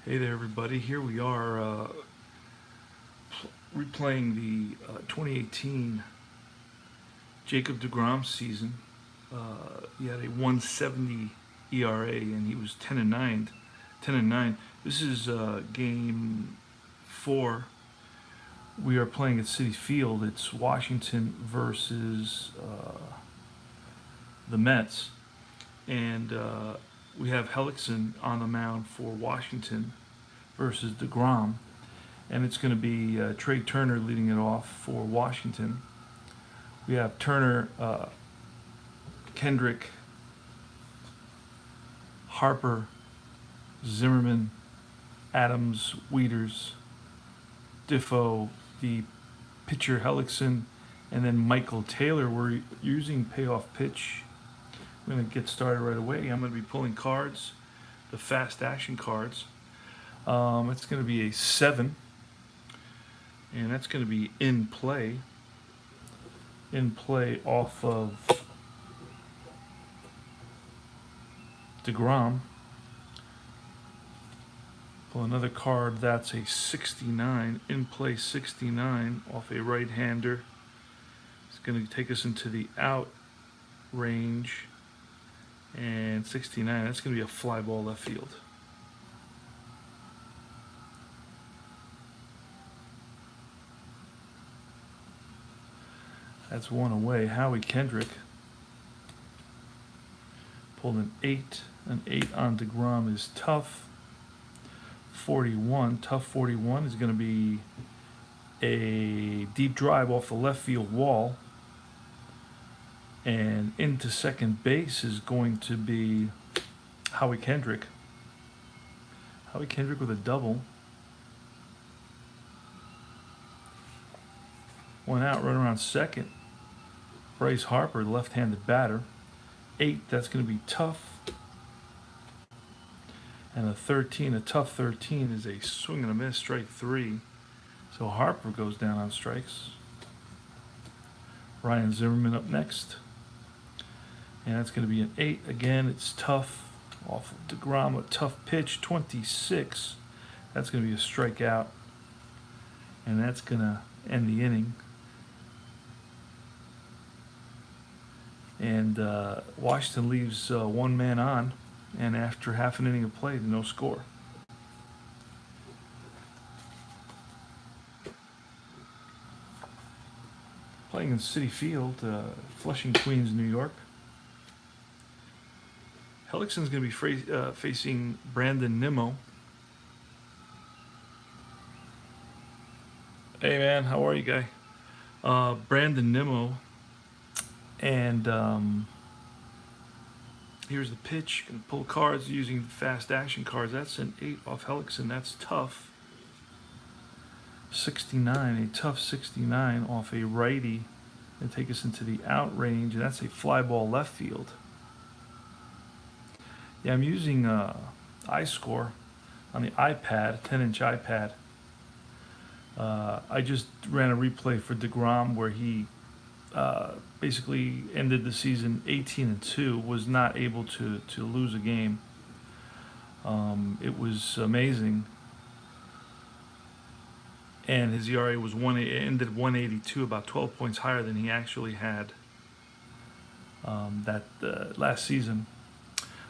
Hey there, everybody. Here we are replaying the 2018 Jacob deGrom season. He had a 170 ERA and he was 10 and 9. 10 and 9. This is game 4. We are playing at Citi Field. It's Washington versus the Mets, and we have Hellickson on the mound for Washington versus deGrom. And it's going to be Trey Turner leading it off for Washington. We have Turner, Kendrick, Harper, Zimmerman, Adams, Wieters, Diffo, the pitcher Hellickson, and then Michael Taylor. We're using payoff pitch. I'm going to get started right away. I'm going to be pulling cards, the fast action cards. It's going to be a 7. And that's going to be in play off of deGrom. Pull another card, that's a 69, in play 69 off a right-hander. It's going to take us into the out range, and 69, that's going to be a fly ball left field. That's one away. Howie Kendrick pulled an 8. An 8 on deGrom is tough. 41. Tough 41 is going to be a deep drive off the left field wall. And into second base is going to be Howie Kendrick. Howie Kendrick with a double. One out, right around second. Bryce Harper, left-handed batter. 8, that's going to be tough. And a 13, a tough 13 is a swing and a miss, strike 3. So Harper goes down on strikes. Ryan Zimmerman up next. And that's going to be an 8. Again, it's tough. Off of deGrom, a tough pitch, 26. That's going to be a strikeout. And that's going to end the inning. And Washington leaves one man on, and after half an inning of play, no score. Playing in Citi Field, Flushing, Queens, New York. Hellickson's going to be facing Brandon Nimmo. Hey man, how are you, guy? Brandon Nimmo. And here's the pitch. Gonna pull cards using fast action cards. That's an 8 off Hellickson. That's tough. 69, a tough 69 off a righty, and take us into the out range. And that's a fly ball left field. Yeah, I'm using iScore on the iPad, 10-inch iPad. I just ran a replay for deGrom where he basically ended the season 18-2, was not able to lose a game. It was amazing. And his ERA was ended 182, about 12 points higher than he actually had that last season.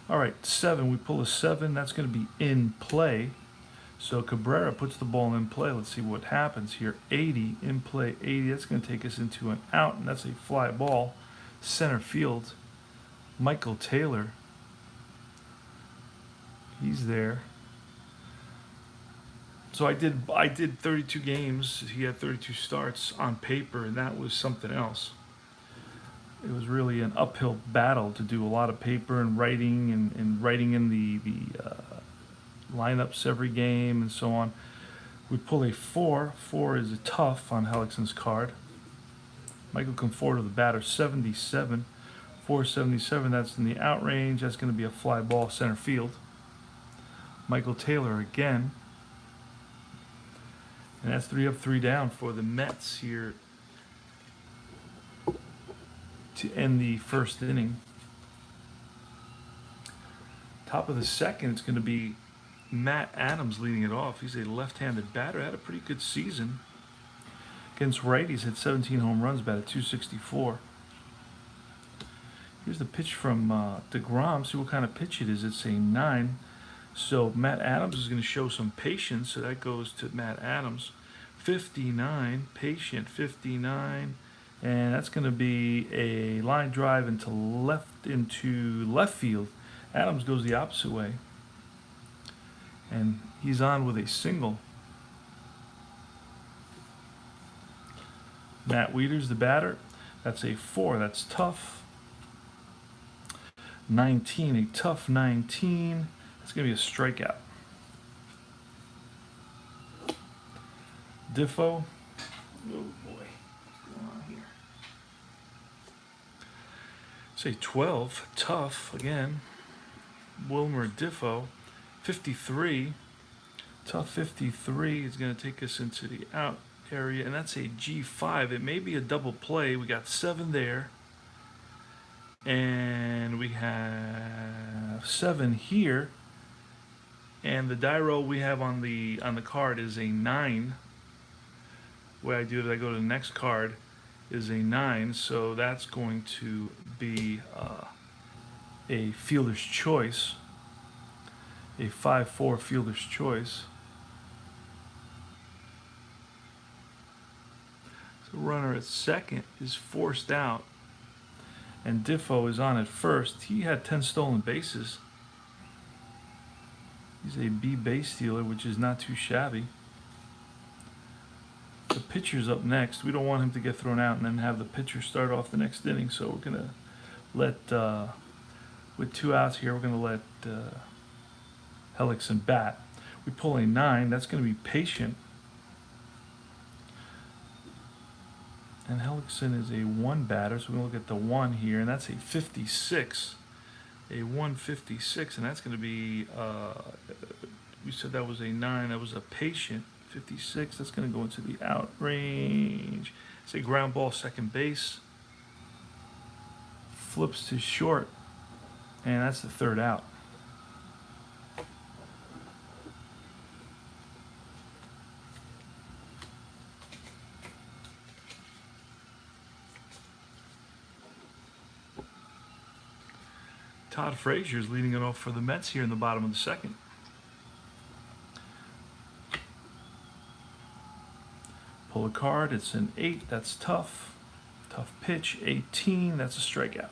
All right, 7. We pull a 7. That's going to be in play. So Cabrera puts the ball in play. Let's see what happens here. 80, in play 80. That's going to take us into an out, and that's a fly ball. Center field. Michael Taylor. He's there. So I did 32 games. He had 32 starts on paper, and that was something else. It was really an uphill battle to do a lot of paper and writing and writing in the lineups every game and so on. We pull a 4. 4 is a tough on Hellickson's card. Michael Conforto, the batter, 77. 477, that's in the out range. That's going to be a fly ball center field. Michael Taylor again. And that's 3 up, 3 down for the Mets here to end the first inning. Top of the second, it's going to be Matt Adams leading it off. He's a left-handed batter. Had a pretty good season against righties. Hit 17 home runs, batted .264. Here's the pitch from deGrom. See what kind of pitch it is. It's a 9. So Matt Adams is going to show some patience. So that goes to Matt Adams. 59, patient, 59. And that's going to be a line drive into left field. Adams goes the opposite way. And he's on with a single. Matt Wieters, the batter. That's a 4. That's tough. 19, a tough 19. That's going to be a strikeout. Diffo. Oh boy, what's going on here? Say 12, tough again. Wilmer Diffo, 53. Tough 53 is going to take us into the out area, and that's a G5. It may be a double play. We got 7 there, and we have 7 here, and the die roll we have on the card is a 9. The way I do it, I go to the next card is a 9, so that's going to be a fielder's choice, a 5-4 fielder's choice. The runner at second is forced out, and Diffo is on at first. He had 10 stolen bases. He's a B base stealer, which is not too shabby. The pitcher's up next. We don't want him to get thrown out and then have the pitcher start off the next inning, so we're going to let, with 2 outs here, we're going to let Hellickson bat. We pull a 9. That's going to be patient. And Hellickson is a 1 batter, so we're going to look at the 1 here, and that's a 56. A 156, and that's going to be, we said that was a 9, that was a patient. 56, that's going to go into the out range. It's a ground ball, second base. Flips to short, and that's the 3rd out. Todd Frazier is leading it off for the Mets here in the bottom of the 2nd. Pull a card, it's an 8, that's tough. Tough pitch, 18, that's a strikeout.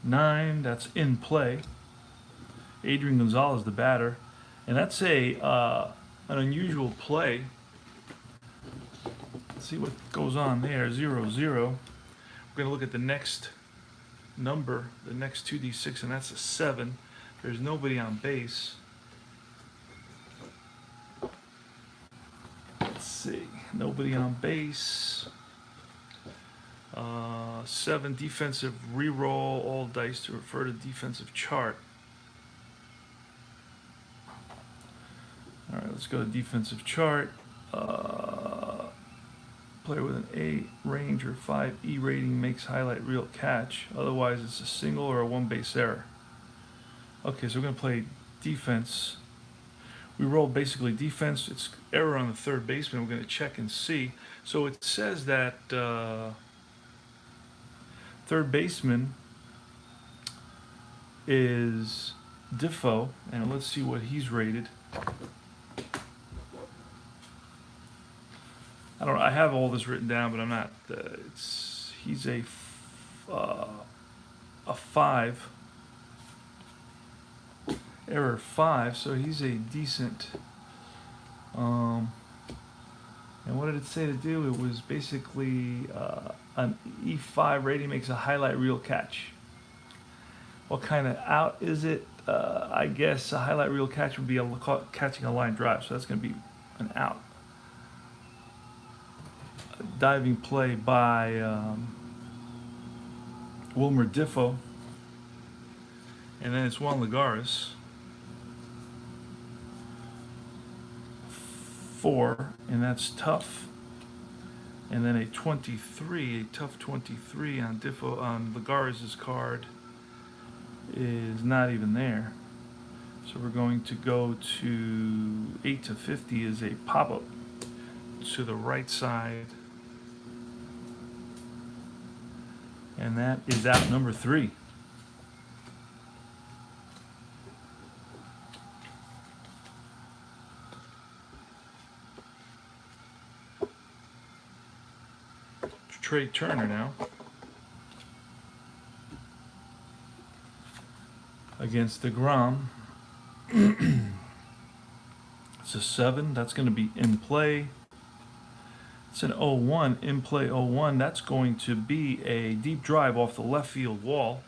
Nine, that's in play. Adrian Gonzalez, the batter. And that's an unusual play. Let's see what goes on there, 0-0. We're gonna look at the next number, the next 2d6, and that's a 7. There's nobody on base. Let's see, nobody on base. 7, defensive reroll, all dice to refer to defensive chart. All right, let's go to defensive chart. Player with an A range or 5 E rating makes highlight reel catch. Otherwise, it's a single or a 1 base error. Okay, so we're going to play defense. We roll basically defense. It's error on the 3rd baseman. We're going to check and see. So it says that 3rd baseman is Diffo, and let's see what he's rated. I don't know. I have all this written down, but I'm not. He's a 5. Error 5, so he's a decent. And what did it say to do? It was basically an E5 rating makes a highlight reel catch. What kind of out is it? I guess a highlight reel catch would be catching a line drive, so that's going to be an out. A diving play by Wilmer Diffo, and then it's Juan Lagares. 4, and that's tough. And then a 23, a tough 23 on Lagares' card. is not even there. So we're going to go to 8 to 50 is a pop-up to the right side. And that is out number 3. Trey Turner now against deGrom. It's a 7. That's going to be in play. It's an 0-1. In play 0-1. That's going to be a deep drive off the left field wall.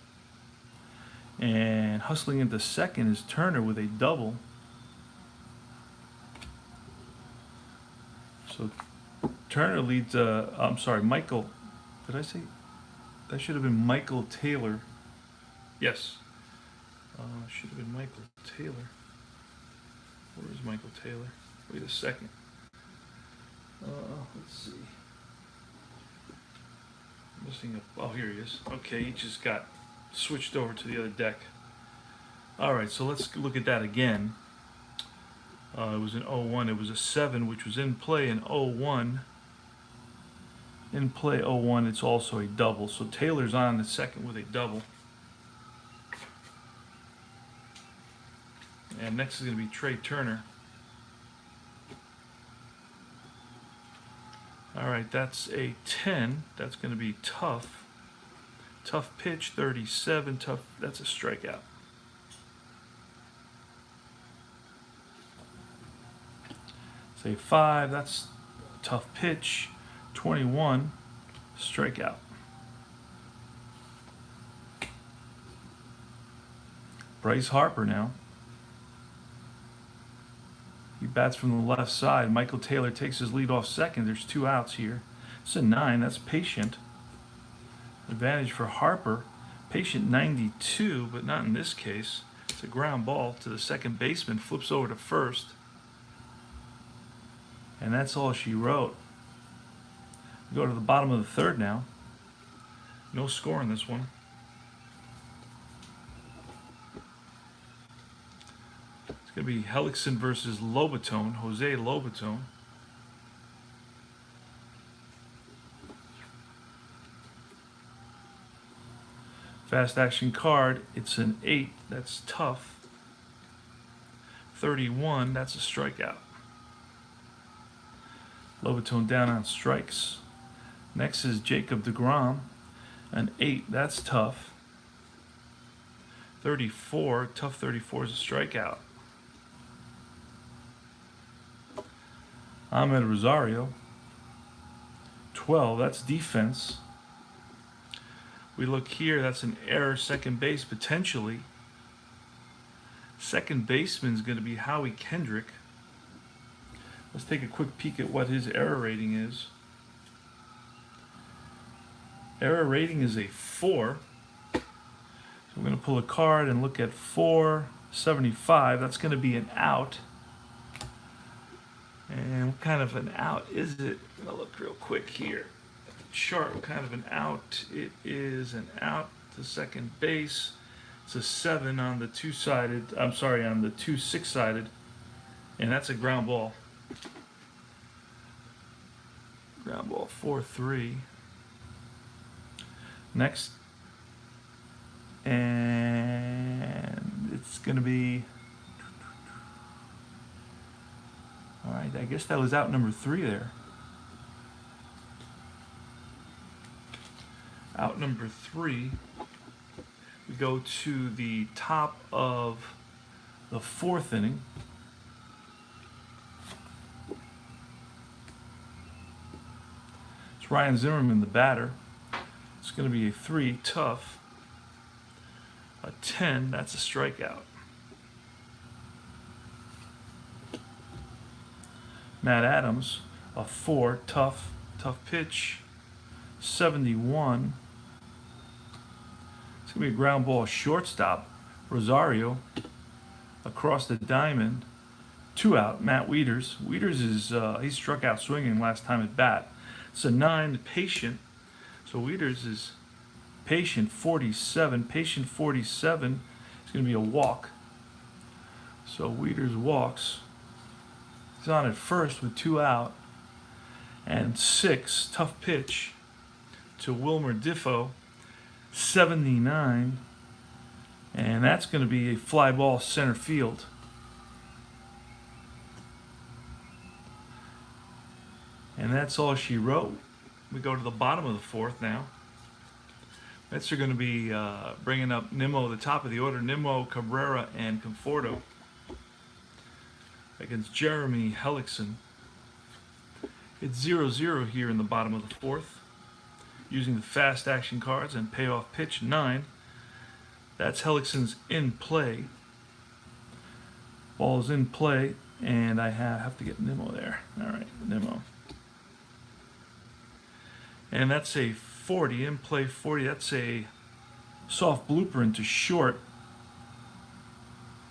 And hustling into second is Turner with a double. So Turner leads, I'm sorry, Michael. Did I say? That should have been Michael Taylor. Yes. Should have been Michael Taylor. Where is Michael Taylor? Wait a second. Let's see. Missing a. Oh, here he is. Okay, he just got switched over to the other deck. All right, so let's look at that again. It was an 0-1. It was a 7, which was in play in 0-1. In play 0-1, it's also a double. So Taylor's on the second with a double. And next is going to be Trey Turner. All right, that's a 10. That's going to be tough. Tough pitch, 37. Tough. That's a strikeout. Say 5. That's tough pitch, 21. Strikeout. Bryce Harper now. He bats from the left side. Michael Taylor takes his lead off second. There's 2 outs here. It's a 9. That's patient. Advantage for Harper. Patient 92, but not in this case. It's a ground ball to the second baseman. Flips over to first. And that's all she wrote. We go to the bottom of the third now. No score in this one. It's going to be Hellickson versus Lobatone, Jose Lobatone. Fast action card, it's an 8, that's tough. 31, that's a strikeout. Lobatone down on strikes. Next is Jacob deGrom, an 8, that's tough. 34, tough 34 is a strikeout. Ahmed Rosario, 12, that's defense. We look here, that's an error, second base potentially. Second baseman is going to be Howie Kendrick. Let's take a quick peek at what his error rating is. Error rating is a 4. So we're going to pull a card and look at 475. That's going to be an out. And what kind of an out is it? I'm going to look real quick here at the chart. What kind of an out? It is an out to second base. It's a 7 on the two-sided. I'm sorry, on the 2 6-sided, and that's a ground ball. Ground ball 4-3. Next, and it's going to be. All right, I guess that was out number 3 there. Out number 3. We go to the top of the 4th inning. It's Ryan Zimmerman, the batter. It's going to be a 3, tough. A 10, that's a strikeout. Matt Adams, a 4, tough pitch, 71. It's going to be a ground ball shortstop. Rosario across the diamond. 2 out, Matt Wieters. Wieters is, he struck out swinging last time at bat. It's a 9, patient. So Wieters is patient 47. Patient 47 going to be a walk. So Wieters walks. He's on at first with 2 out. And 6, tough pitch to Wilmer Diffo, 79. And that's going to be a fly ball center field. And that's all she wrote. We go to the bottom of the 4th now. Mets are going to be bringing up Nimmo, the top of the order. Nimmo, Cabrera, and Conforto against Jeremy Hellickson. It's 0-0 here in the bottom of the 4th. Using the fast action cards and payoff pitch 9. That's Hellickson's in play. Ball is in play, and I have to get Nimmo there. All right, Nimmo. And that's a 40, in play 40. That's a soft blooper into short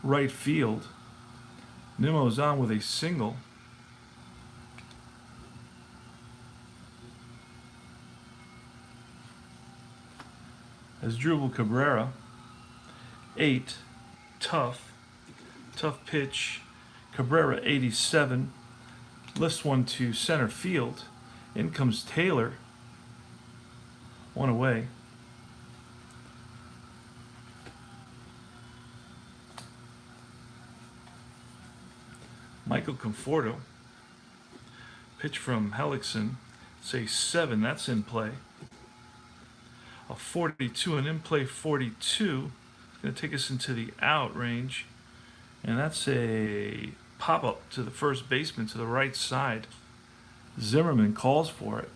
right field. Nimmo's on with a single. As Drupal Cabrera, 8, tough pitch. Cabrera, 87, lifts one to center field. In comes Taylor, 1 away. Michael Conforto, pitch from Hellickson, say 7, that's in play. A 42, an in play 42, going to take us into the out range, and that's a pop up to the first baseman to the right side. Zimmerman calls for it,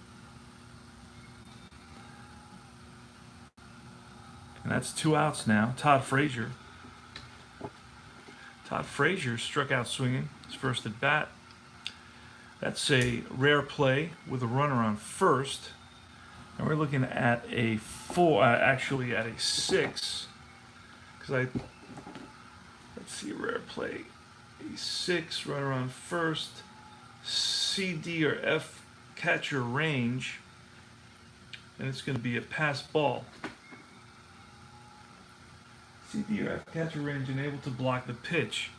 and that's 2 outs now. Todd Frazier struck out swinging his first at bat. That's a rare play with a runner on first. And we're looking at a 4, actually at a 6, because let's see, rare play, a 6, runner on first, C, D, or F catcher range, and it's going to be a pass ball. C, D, or F catcher range and able to block the pitch.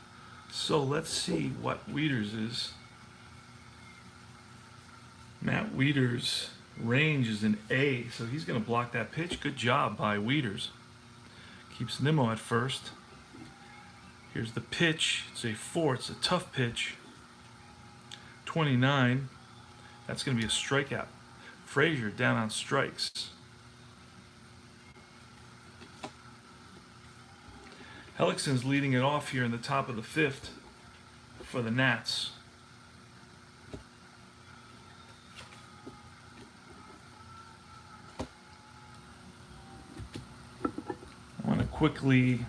So let's see what Wieters is. Matt Wieters' range is an A, so he's going to block that pitch. Good job by Wieters. Keeps Nimmo at first. Here's the pitch. It's a 4. It's a tough pitch. 29. That's going to be a strikeout. Frazier down on strikes. Hellickson's leading it off here in the top of the 5th for the Nats. I want to quickly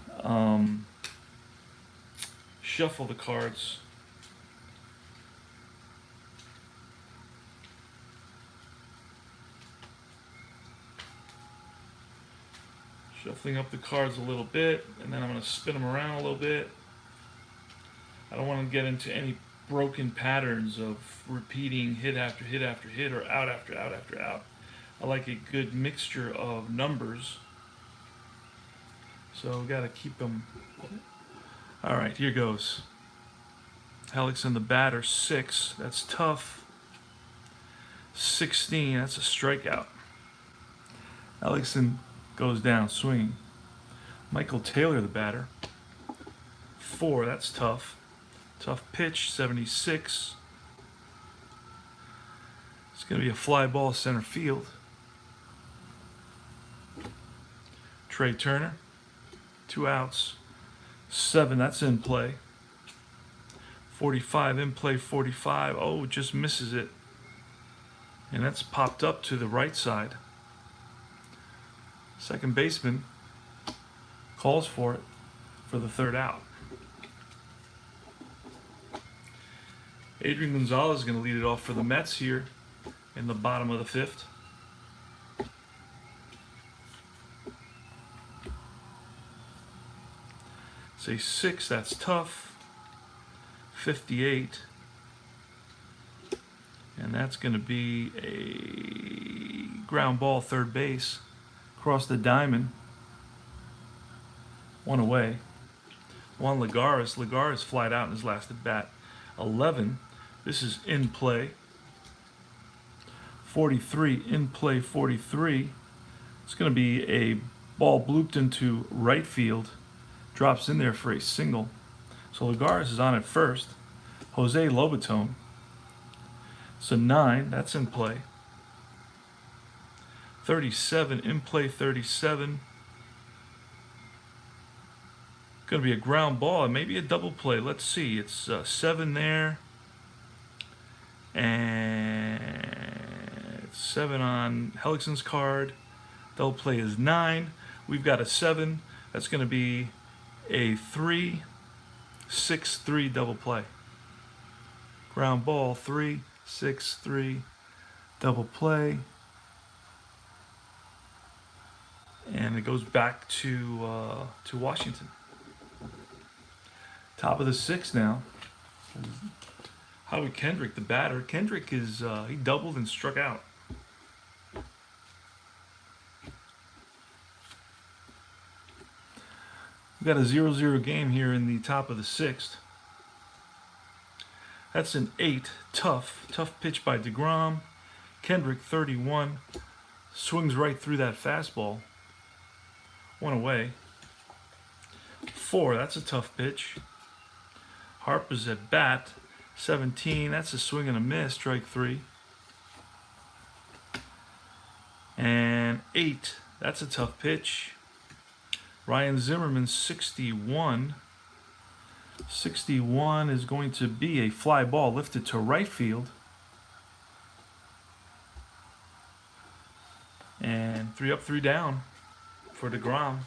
shuffle the cards. Shuffling up the cards a little bit, and then I'm going to spin them around a little bit. I don't want to get into any broken patterns of repeating hit after hit after hit or out after out after out. I like a good mixture of numbers. So we got to keep them. All right, here goes. Hellickson, the batter, 6. That's tough. 16. That's a strikeout. Hellickson goes down swinging. Michael Taylor, the batter, 4. That's tough. Tough pitch, 76. It's going to be a fly ball center field. Trey Turner, 2 outs. 7, that's in play. 45, in play 45. Oh, just misses it. And that's popped up to the right side. Second baseman calls for it for the 3rd out. Adrian Gonzalez is going to lead it off for the Mets here in the bottom of the 5th. It's a 6, that's tough. 58. And that's going to be a ground ball, third base, across the diamond. 1 away. Juan Lagares. Lagares flied out in his last at bat. 11. This is in play. 43. In play 43. It's going to be a ball blooped into right field. Drops in there for a single. So Lagares is on at first. Jose Lobaton. So 9. That's in play. 37. In play 37. Going to be a ground ball and maybe a double play. Let's see. It's 7 there. And it's 7 on Hellickson's card. Double play is 9. We've got a 7. That's going to be a 3, 6, 3 double play. Ground ball, 3, 6, 3 double play. And it goes back to Washington. Top of the 6th now. Howie Kendrick, the batter. Kendrick is he doubled and struck out. We've got a 0-0 game here in the top of the 6th. That's an 8. Tough pitch by deGrom. Kendrick, 31. Swings right through that fastball. 1 away. 4, that's a tough pitch. Harper's at bat. 17, that's a swing and a miss. Strike 3. And 8, that's a tough pitch. Ryan Zimmerman, 61. 61 is going to be a fly ball lifted to right field. And 3 up, 3 down for deGrom.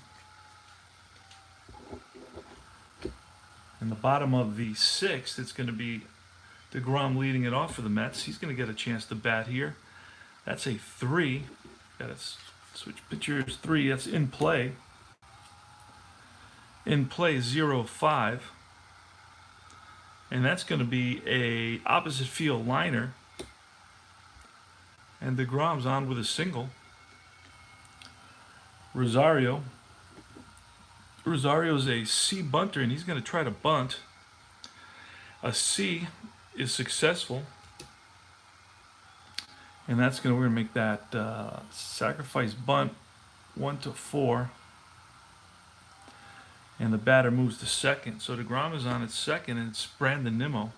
In the bottom of the 6th, it's going to be deGrom leading it off for the Mets. He's going to get a chance to bat here. That's a 3. Got to switch pitchers. 3, that's in play. In play 0-5. And that's going to be a opposite field liner. And deGrom's on with a single. Rosario's a C bunter, and he's going to try to bunt. A C is successful, and we're going to make that sacrifice bunt 1-4, and the batter moves to second. So deGrom is on at second, and it's Brandon Nimmo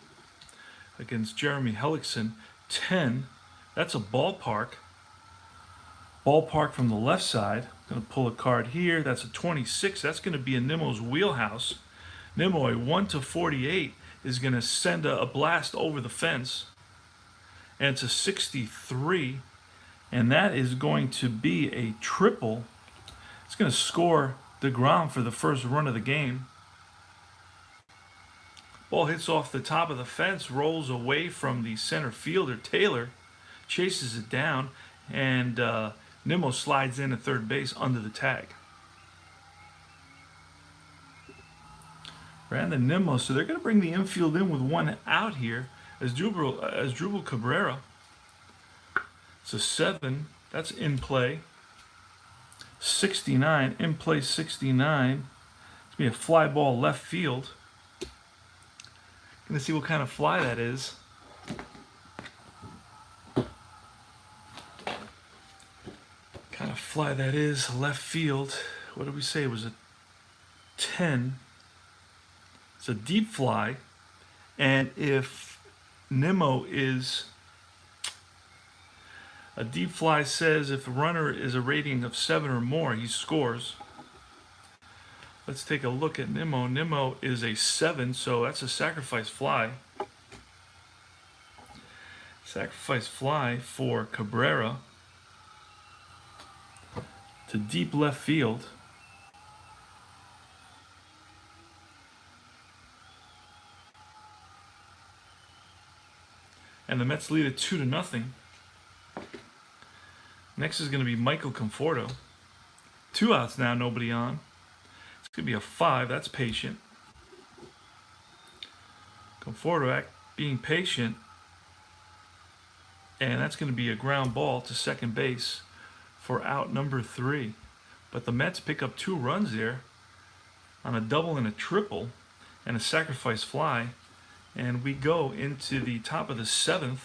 against Jeremy Hellickson. 10. That's a ballpark. Ballpark from the left side. Going to pull a card here. That's a 26. That's going to be in Nimmo's wheelhouse. Nimmo, a 1-48, is going to send a blast over the fence. And it's a 63. And that is going to be a triple. It's going to score deGrom for the first run of the game. Ball hits off the top of the fence, rolls away from the center fielder, Taylor, chases it down, and Nimmo slides in at third base under the tag. Brandon Nimmo, so they're going to bring the infield in with 1 out here as Drupal Cabrera. It's a 7. That's in play. 69. In play 69. It's going to be a fly ball left field. Going to see what kind of fly that is. Kind of fly that is, left field. What did we say? It was a 10. It's a deep fly. And if Nimmo is... A deep fly says if the runner is a rating of 7 or more, he scores. Let's take a look at Nimmo. Nimmo is a 7, so that's a sacrifice fly. Sacrifice fly for Cabrera to deep left field. And the Mets lead it 2-0. Next is going to be Michael Conforto. 2 outs now, nobody on. It's going to be a 5. That's patient. Conforto being patient. And that's going to be a ground ball to second base for out number 3. But the Mets pick up 2 runs there on a double and a triple. and a sacrifice fly. And we go into the top of the 7th.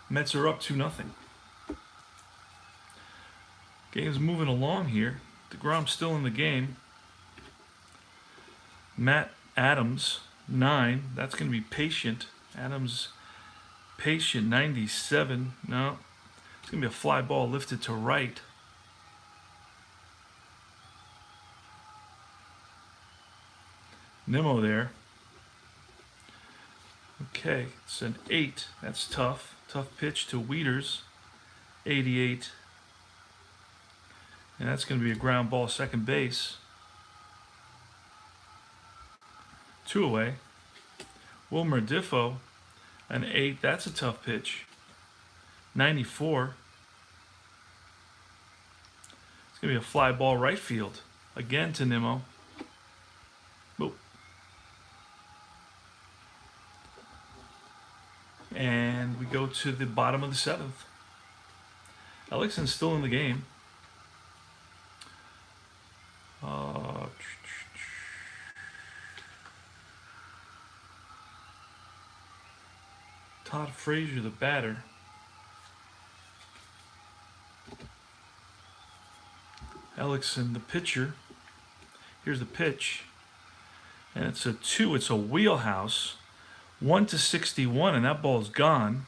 Mets are up 2-0. Game's moving along here. deGrom's still in the game. Matt Adams, 9. That's going to be patient. Adams, patient, 97. No. It's going to be a fly ball lifted to right. Nimmo there. Okay, it's an 8. That's tough. Tough pitch to Wieters, 88. And that's going to be a ground ball, second base. 2 away. Wilmer Diffo, an 8. That's a tough pitch. 94. It's going to be a fly ball right field. Again to Nimmo. Boop. And we go to the bottom of the 7th. Ellickson's still in the game. Todd Frazier, the batter. Ellickson, the pitcher. Here's the pitch. And it's a 2. It's a wheelhouse. 1-61, and that ball's gone.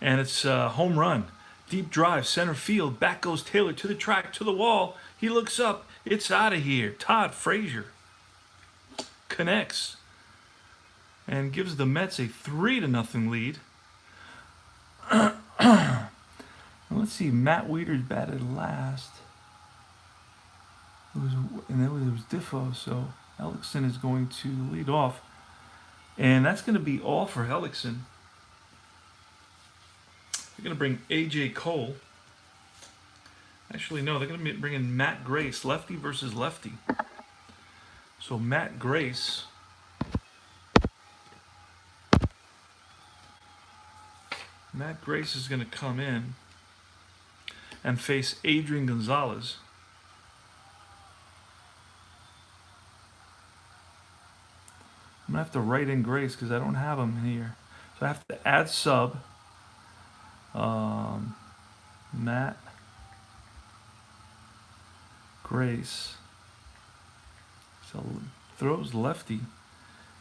And it's a home run. Deep drive, center field. Back goes Taylor to the track, to the wall. He looks up. It's out of here. Todd Frazier connects and gives the Mets a 3-0 lead. Let's see. Matt Wieters batted last. It was Diffo, so Ellickson is going to lead off. And that's going to be all for Ellickson. They're going to bring A.J. Cole. Actually, no, they're going to bring in Matt Grace, lefty versus lefty. So Matt Grace. Matt Grace is going to come in and face Adrian Gonzalez. I'm going to have to write in Grace because I don't have him here. So I have to add sub. Matt Grace. So throws lefty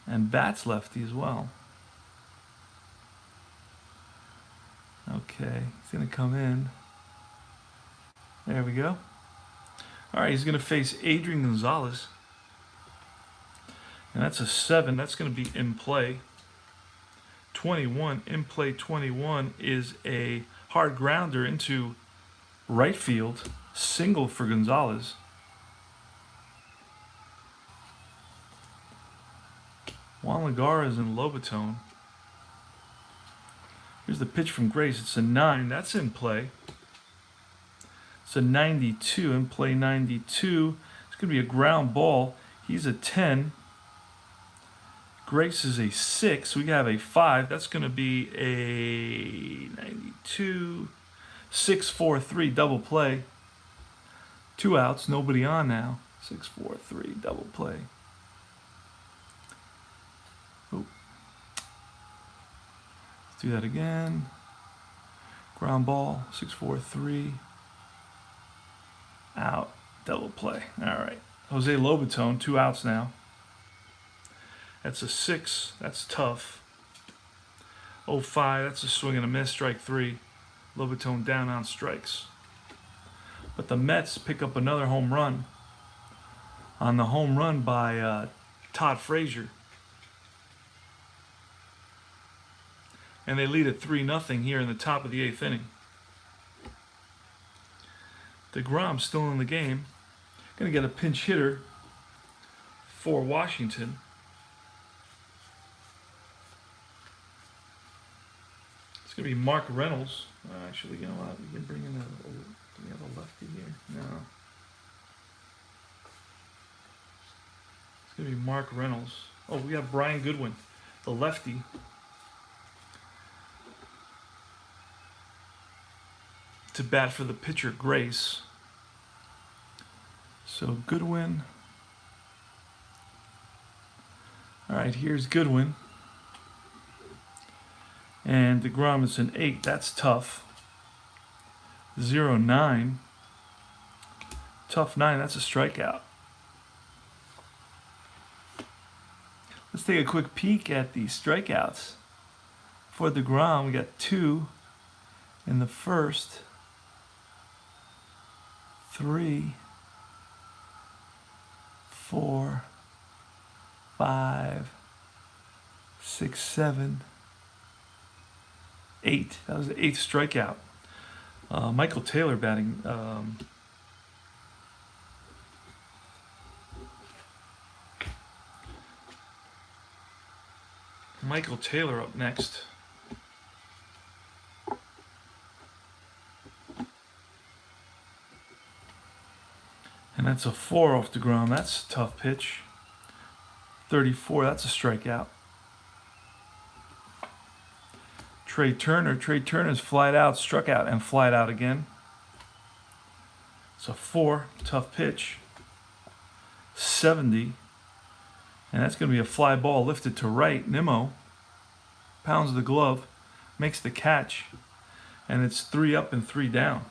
and bats lefty as well. Okay, he's going to come in. There we go. All right, he's going to face Adrian Gonzalez. And that's a 7. That's going to be in play. 21. In play 21 is a hard grounder into right field. Single for Gonzalez. Juan Lagares is in Lobatone. Here's the pitch from Grace. It's a 9. That's in play. It's a 92. In play 92. It's going to be a ground ball. He's a 10. Grace is a 6. We have a 5. That's going to be a 92. 6-4-3 double play. 2 outs. Nobody on now. 6-4-3 double play. Oh. Let's do that again. Ground ball. 6-4-3. Out. Double play. All right. Jose Lobatone. 2 outs now. That's a 6. That's tough. 0-5. That's a swing and a miss. Strike 3. Lobatone down on strikes. But the Mets pick up another home run on the home run by Todd Frazier. And they lead at 3-0 here in the top of the 8th inning. deGrom's still in the game. Going to get a pinch hitter for Washington. It's going to be Mark Reynolds. Actually, you know what? We can bring in do we have a lefty here? No. It's going to be Mark Reynolds. Oh, we have Brian Goodwin, the lefty. To bat for the pitcher, Grace. So Goodwin. All right, here's Goodwin. And deGrom is an 8. That's tough. 0-9. Tough 9. That's a strikeout. Let's take a quick peek at the strikeouts. For deGrom, we got 2 in the first, 3, 4, 5, 6, 7, 8. That was the 8th strikeout. Michael Taylor batting. Michael Taylor up next. And that's a 4 off deGrom. That's a tough pitch. 34, that's a strikeout. Trey Turner's flied out, struck out, and flied out again. It's a 4, tough pitch. 70, and that's going to be a fly ball lifted to right. Nimmo pounds the glove, makes the catch, and it's 3 up and 3 down.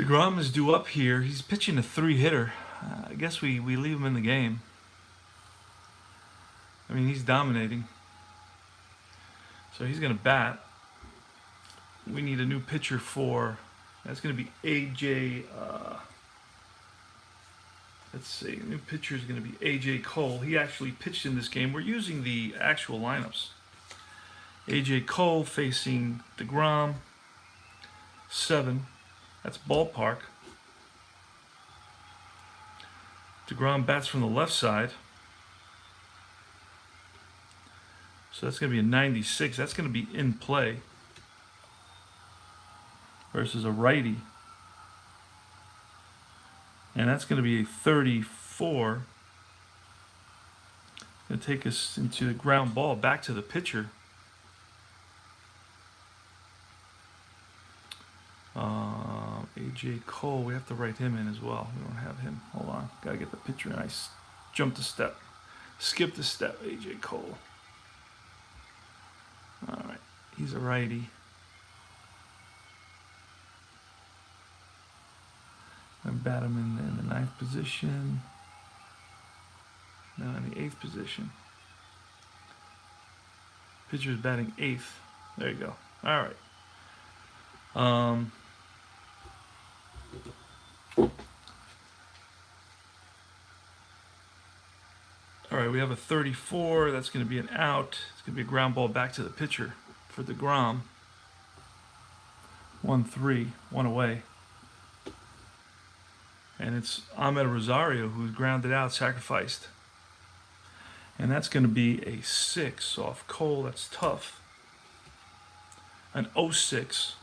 deGrom is due up here. He's pitching a 3-hitter. I guess we leave him in the game. I mean, he's dominating. So he's going to bat. We need a new pitcher for... That's going to be AJ... let's see. New pitcher is going to be AJ Cole. He actually pitched in this game. We're using the actual lineups. AJ Cole facing deGrom. 7. That's ballpark. deGrom bats from the left side. So that's going to be a 96. That's going to be in play. Versus a righty. And that's going to be a 34. Going to take us into the ground ball, back to the pitcher. AJ Cole, we have to write him in as well. We don't have him. Hold on. Got to get the pitcher in. I jumped a step. Skipped a step, AJ Cole. All right. He's a righty. And bat him in the 9th position. No, in the 8th position. Pitcher's batting 8th. There you go. All right. All right, we have a 34. That's going to be an out. It's going to be a ground ball back to the pitcher for deGrom. 1-3, 1 away. And it's Ahmed Rosario who's grounded out, sacrificed. And that's going to be a 6 off Cole. That's tough. An 06.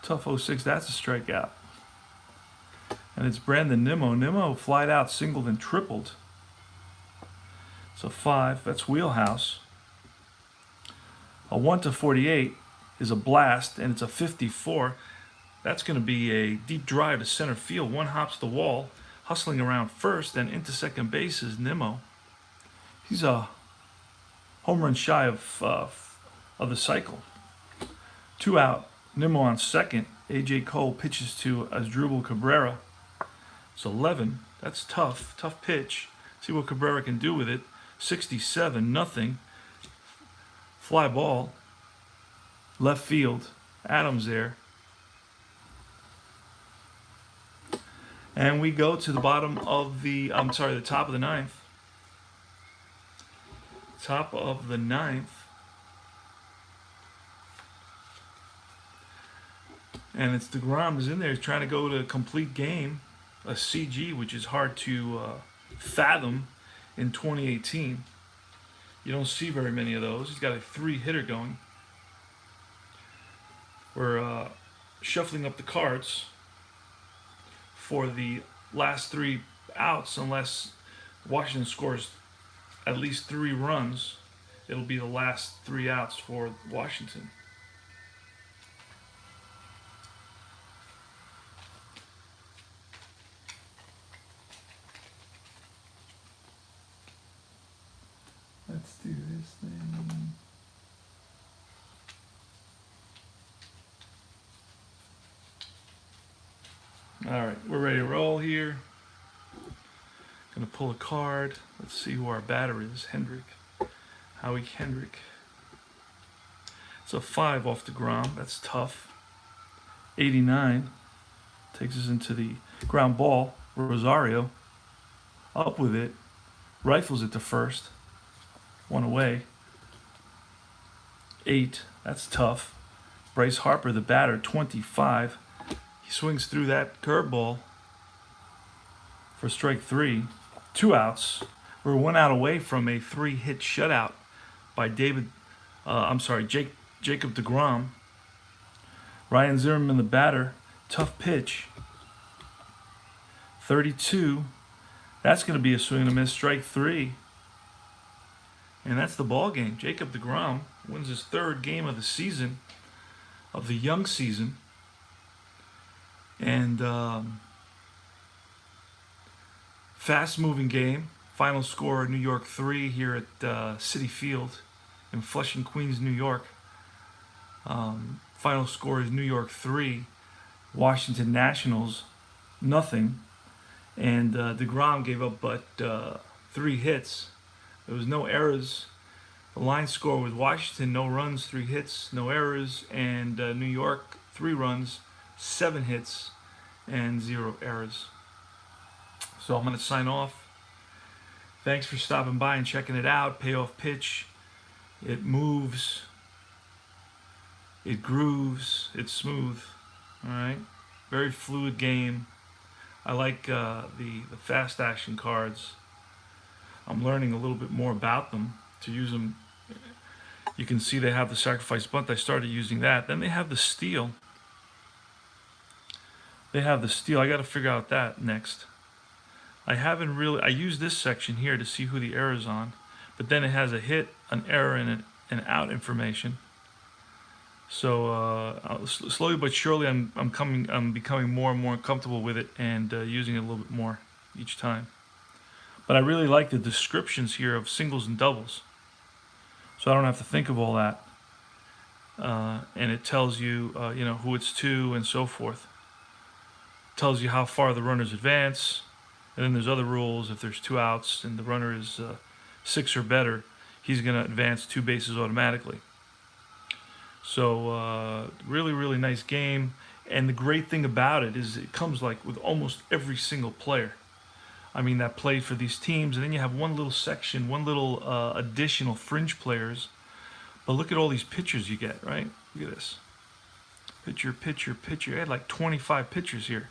Tough 06. That's a strikeout. And it's Brandon Nimmo. Nimmo flied out, singled, and tripled. It's a 5. That's wheelhouse. A 1-48 is a blast, and it's a 54. That's going to be a deep drive to center field. One hops the wall, hustling around first, and into second base is Nimmo. He's a home run shy of the cycle. 2 out. Nimmo on second. AJ Cole pitches to Asdrubal Cabrera. It's 11. That's tough. Tough pitch. See what Cabrera can do with it. 67. Nothing. Fly ball. Left field. Adams there. And we go to the bottom of the, the top of the 9th. Top of the 9th. And it's deGrom is in there. He's trying to go to a complete game. A CG, which is hard to fathom in 2018. You don't see very many of those. He's got a 3-hitter going. We're shuffling up the cards for the last 3 outs unless Washington scores at least 3 runs. it'll be the last 3 outs for Washington. Let's do this thing. All right, we're ready to roll here. Gonna pull a card. Let's see who our batter is. Hendrick. Howie Hendrick. It's a 5 off deGrom. That's tough. 89. Takes us into the ground ball. Rosario. Up with it. Rifles it to first. 1 away. 8. That's tough. Bryce Harper, the batter, 25. He swings through that curveball for strike 3. 2 outs. We're 1 out away from a 3-hit shutout by Jacob deGrom. Ryan Zimmerman, the batter, tough pitch. 32. That's going to be a swing and a miss, strike 3. And that's the ball game. Jacob deGrom wins his 3rd game of the season, of the young season. And fast-moving game. Final score, New York 3 here at Citi Field in Flushing, Queens, New York. Final score is New York 3, Washington Nationals nothing. And deGrom gave up but 3 hits. There was no errors. The line score was Washington, no runs, 3 hits, no errors. And New York, 3 runs, 7 hits, and 0 errors. So I'm going to sign off. Thanks for stopping by and checking it out. Payoff pitch. It moves. It grooves. It's smooth. All right. Very fluid game. I like the fast action cards. I'm learning a little bit more about them to use them. You can see they have the sacrifice bunt. I started using that. Then they have the steal. I got to figure out that next. I use this section here to see who the error is on, but then it has a hit, an error, and an out information. So slowly but surely, I'm becoming more and more comfortable with it and using it a little bit more each time. But I really like the descriptions here of singles and doubles, so I don't have to think of all that. And it tells you, who it's to and so forth. It tells you how far the runners advance. And then there's other rules. If there's 2 outs and the runner is 6 or better, he's going to advance 2 bases automatically. So really, really nice game. And the great thing about it is it comes like with almost every single player. I mean, that played for these teams. And then you have one little section, one little additional fringe players. But look at all these pitchers you get, right? Look at this. Pitcher. I had like 25 pitchers here.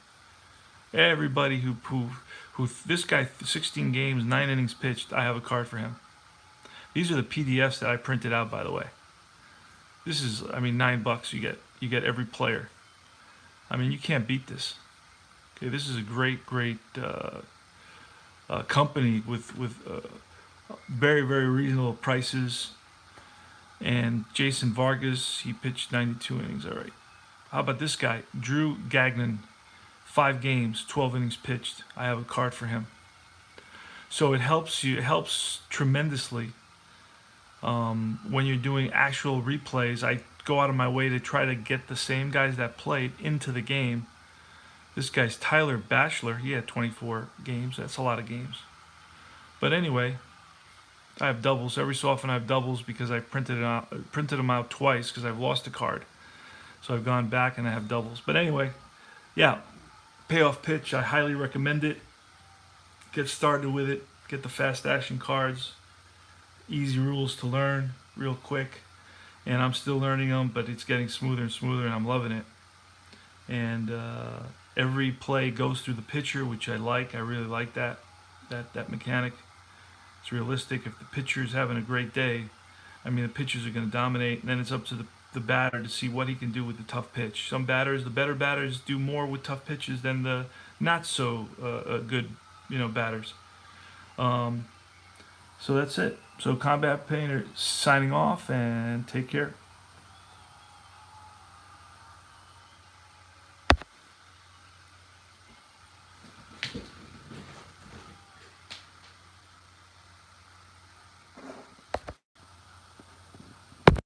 Everybody who this guy, 16 games, 9 innings pitched, I have a card for him. These are the PDFs that I printed out, by the way. This is, $9 you get every player. I mean, you can't beat this. Okay, this is a great company with very, very reasonable prices. And Jason Vargas, he pitched 92 innings. All right. How about this guy, Drew Gagnon? 5 games, 12 innings pitched. I have a card for him. So it helps tremendously when you're doing actual replays. I go out of my way to try to get the same guys that played into the game. This guy's Tyler Batchelor. He had 24 games. That's a lot of games. But anyway, I have doubles. Every so often I have doubles because I printed them out twice because I've lost a card. So I've gone back and I have doubles. But anyway, yeah. Payoff pitch, I highly recommend it. Get started with it. Get the fast action cards. Easy rules to learn real quick. And I'm still learning them, but it's getting smoother and smoother, and I'm loving it. And every play goes through the pitcher, which I like. I really like that mechanic. It's realistic. If the pitcher's having a great day, the pitchers are going to dominate, and then it's up to the batter to see what he can do with the tough pitch. Some batters, the better batters, do more with tough pitches than the not so good, batters. So that's it. So Combat Painter signing off, and take care.